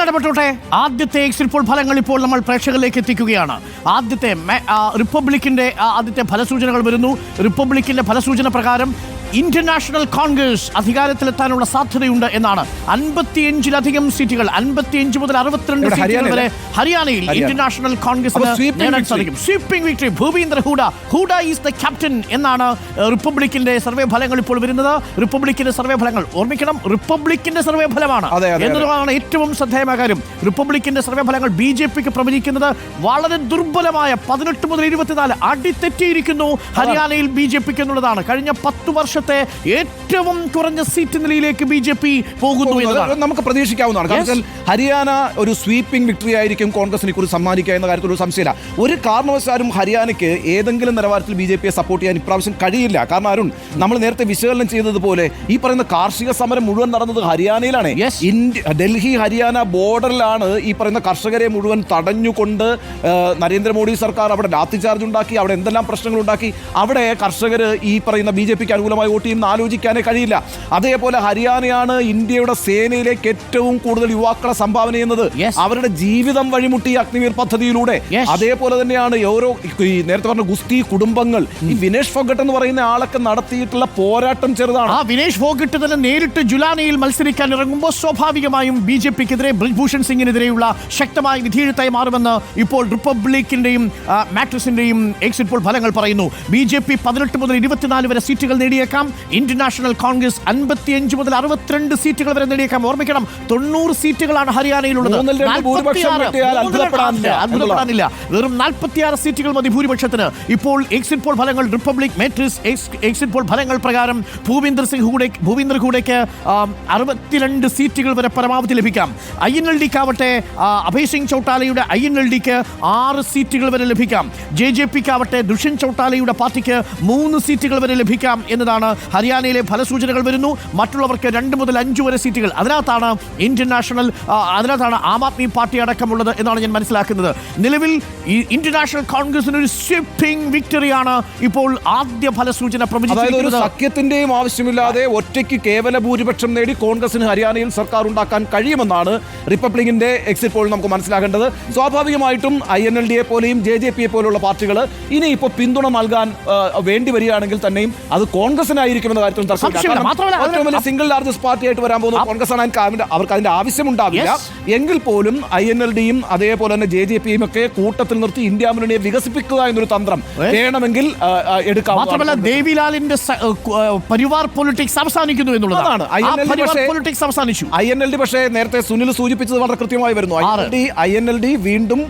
ഇടപെട്ടോട്ടെ. ആദ്യത്തെ exit poll ഫലങ്ങൾ ഇപ്പോൾ നമ്മൾ പ്രേക്ഷകരിലേക്ക് എത്തിക്കുകയാണ്. ആദ്യത്തെ റിപ്പബ്ലിക്കിന്റെ ആദ്യത്തെ ഫലസൂചനകൾ വരുന്നു. റിപ്പബ്ലിക്കിന്റെ ഫലസൂചന പ്രകാരം ഇന്ത്യൻ നാഷണൽ കോൺഗ്രസ് അധികാരത്തിലെത്താനുള്ള സാധ്യതയുണ്ട് എന്നാണ്. 55-ലധികം സീറ്റുകൾ, 55 മുതൽ 62 സീറ്റുകൾ വരെ ഹരിയാനയിൽ ഇന്ത്യൻ നാഷണൽ കോൺഗ്രസിന് നേടാൻ സാധിക്കും. Sweeping victory. Bhupinder Hooda is the captain എന്നാണ് റിപ്പബ്ലിക്കിന്റെ സർവേ ഫലങ്ങൾ ഇപ്പോൾ വരുന്നത്. റിപ്പബ്ലിക്കിന്റെ സർവേ ഫലങ്ങൾ ഓർമ്മിക്കണം, റിപ്പബ്ലിക്കിന്റെ സർവേ ഫലമാണ് എന്നതാണ് ഏറ്റവും ശ്രദ്ധേയമായ കാര്യം. റിപ്പബ്ലിക്കിന്റെ സർവേ ഫലങ്ങൾ BJPക്ക് പ്രവചിക്കുന്നത് വളരെ ദുർബലമായ 18 മുതൽ 24 അടിതെറ്റിയിരിക്കുന്നു ഹരിയാനയിൽ BJPക്ക് എന്നുള്ളതാണ്. കഴിഞ്ഞ 10 വർഷത്തെ ഏറ്റവും കുറഞ്ഞ സീറ്റ് നിലയിലേക്ക് BJP പോകുന്നു എന്നതാണ് നമുക്ക് പ്രതീക്ഷിക്കാവുന്നതാണ്. കാരണം ഹരിയാന ഒരു സ്വീപ്പിംഗ് വിക്ടറി ആയിരിക്കും കോൺഗ്രസിനെ കുറിച്ച് സമ്മാനിക്കുക എന്ന കാര്യത്തിൽ ഒരു സംശയമില്ല. ഒരു കാരണവശാലും ഹരിയാനയ്ക്ക് ഏതെങ്കിലും നിലവാരത്തിൽ BJPയെ സപ്പോർട്ട് ചെയ്യാൻ ഇപ്രാവശ്യം കഴിയില്ല. കാരണം അരുൺ, നമ്മൾ നേരത്തെ വിശകലനം ചെയ്തതുപോലെ ഈ പറയുന്ന കാർഷിക സമരം മുഴുവൻ നടന്നത് ഹരിയാനയിലാണ്. ഡൽഹി ഹരിയാന ബോർഡറിലാണ് ഈ പറയുന്ന കർഷകരെ മുഴുവൻ തടഞ്ഞുകൊണ്ട് നരേന്ദ്രമോദി സർക്കാർ അവിടെ ലാത്തി ചാർജ് ഉണ്ടാക്കി, അവിടെ എന്തെല്ലാം പ്രശ്നങ്ങൾ ഉണ്ടാക്കി. അവിടെ കർഷകർ ഈ പറയുന്ന BJPക്ക് അനുകൂലമായി വോട്ട് ചെയ്യുന്ന ആലോചിക്കാനേ കഴിയില്ല. അതേപോലെ ഹരിയാനയാണ് ഇന്ത്യയുടെ സേനയിലേക്ക് ഏറ്റവും കൂടുതൽ യുവാക്കളെ സംഭാവന ചെയ്യുന്നത്, അവരുടെ ജീവിതം വഴിമുട്ടി അഗ്നിവീർ പദ്ധതിയിലൂടെ. അതേപോലെ തന്നെയാണ് ഓരോ ഈ നേരത്തെ പറഞ്ഞ ഗുസ്തി കുടുംബങ്ങൾ, ഈ വിനേഷ് ഫോഗട്ട് എന്ന് പറയുന്ന ആളൊക്കെ നടത്തിയിട്ടുള്ള പോരാട്ടം ചെറുതാണ്. വിനേഷ് ഫോഗട്ട് തന്നെ നേരിട്ട് ജുലാനിയിൽ മത്സരിക്കാൻ ഇറങ്ങുമ്പോൾ സ്വാഭാവികമായി BJPക്കെതിരെ ബ്രിജ്ഭൂഷൺ സിംഗിനെതിരെയുള്ള ശക്തമായ വിധിയെഴുത്തായി മാറുമെന്ന് ഇപ്പോൾ റിപ്പബ്ലിക്കിന്റെയും മാട്രിക്സിന്റെയും എക്സിറ്റ് പോൾ ഫലങ്ങൾ പറയുന്നു. BJP 18 മുതൽ 24 വരെ സീറ്റുകൾ നേടിയേക്കാം. ഇന്ത്യൻ നാഷണൽ കോൺഗ്രസ് 55 മുതൽ 62 സീറ്റുകൾ വരെ നേടിയേക്കാം. ഓർമ്മിക്കണം, 90 സീറ്റുകളാണ് ഹരിയാനയിലുള്ളത്. അത്ഭുതപ്പെടാനില്ല. വെറും 46 സീറ്റുകൾ മതി ഭൂരിപക്ഷത്തിന്. ഇപ്പോൾ എക്സിറ്റ് പോൾ ഫലങ്ങൾ റിപ്പബ്ലിക് മാട്രിക്സ് എക്സിറ്റ് പോൾ ഫലങ്ങൾ പ്രകാരം ഭൂപീന്ദർ ഹൂഡയ്ക്ക് 62 സീറ്റുകൾ വരെ പരമാവധി ലഭിക്കാം. INLD-ക്കാവട്ടെ അഭയ് സിംഗ് ചൗട്ടാലയുടെ INLD-ക്ക് 6 സീറ്റുകൾ വരെ ലഭിക്കാം. JJP-ക്കാവട്ടെ ദുഷ്യന്ത് ചൗട്ടാലയുടെ പാർട്ടിക്ക് 3 സീറ്റുകൾ വരെ ലഭിക്കാം എന്നതാണ് ഹരിയാനയിലെ ഫലസൂചനകൾ വരുന്നു. മറ്റുള്ളവർക്ക് 2 മുതൽ 5 വരെ സീറ്റുകൾ. അതിനകത്താണ് അതിനകത്താണ് ആം ആദ്മി പാർട്ടി അടക്കമുള്ളത് എന്നാണ് ഞാൻ മനസ്സിലാക്കുന്നത്. നിലവിൽ ഈ ഇന്ത്യൻ നാഷണൽ കോൺഗ്രസിന് ഒരു സ്വീപ്പിംഗ് വിക്ടറിയാണ് ഇപ്പോൾ ആദ്യ ഫലസൂചന പ്രവചിച്ചിരിക്കുന്നത്. സഖ്യത്തിന്റെയും ആവശ്യമില്ലാതെ ഒറ്റയ്ക്ക് കേവല ഭൂരിപക്ഷം നേടി കോൺഗ്രസിന് ഹരിയാനയിൽ സർക്കാർ ഉണ്ടാക്കാൻ കഴിയുമെന്നാണ് റിപ്പബ്ലിക്കിന്റെ എക്സിറ്റ് പോൾ നമുക്ക് മനസ്സിലാക്കേണ്ടത്. സ്വാഭാവികമായിട്ടും INLD-യെ പോലെയും JJP-യെ പോലുള്ള പാർട്ടികൾ ഇനി ഇപ്പോൾ പിന്തുണ നൽകാൻ വേണ്ടി വരികയാണെങ്കിൽ തന്നെയും അത് കോൺഗ്രസിനായിരിക്കുമെന്ന കാര്യത്തിൽ ഏറ്റവും വലിയ സിംഗിൾ ലാർജസ്റ്റ് പാർട്ടി ആയിട്ട് വരാൻ പോകുന്നത് കോൺഗ്രസ് ആണ്. അവർക്ക് അതിന്റെ ആവശ്യമുണ്ടാവില്ല. എങ്കിൽ പോലും INLD-യും അതേപോലെ തന്നെ JJP-യും ഒക്കെ കൂട്ടത്തിൽ നിർത്തി ഇന്ത്യ മുന്നണിയെ വികസിപ്പിക്കുക എന്നൊരു തന്ത്രം വേണമെങ്കിൽ എടുക്കാം. മാത്രമല്ല ദേവിലാലിന്റെ പരിവാർ പൊളിറ്റിക്സ് അവസാനിക്കുന്നു എന്നുള്ളതാണ്. INLD പക്ഷേ നേരത്തെ സുനിൽ സൂചിപ്പിച്ചത് വളരെ കൃത്യമായി വരുന്നു. INLD വീണ്ടും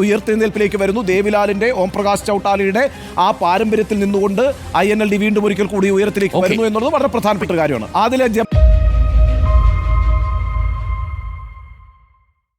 ഉയർത്തെഴുന്നേൽപ്പിലേക്ക് വരുന്നു. ദേവിലാലിന്റെ ഓം പ്രകാശ് ചൗട്ടാലയുടെ ആ പാരമ്പര്യത്തിൽ നിന്നുകൊണ്ട് INLD വീണ്ടും ഒരിക്കൽ കൂടി ഉയരത്തിലേക്ക് വരുന്നു എന്നുള്ളത് വളരെ പ്രധാനപ്പെട്ട കാര്യമാണ്. അതിലെ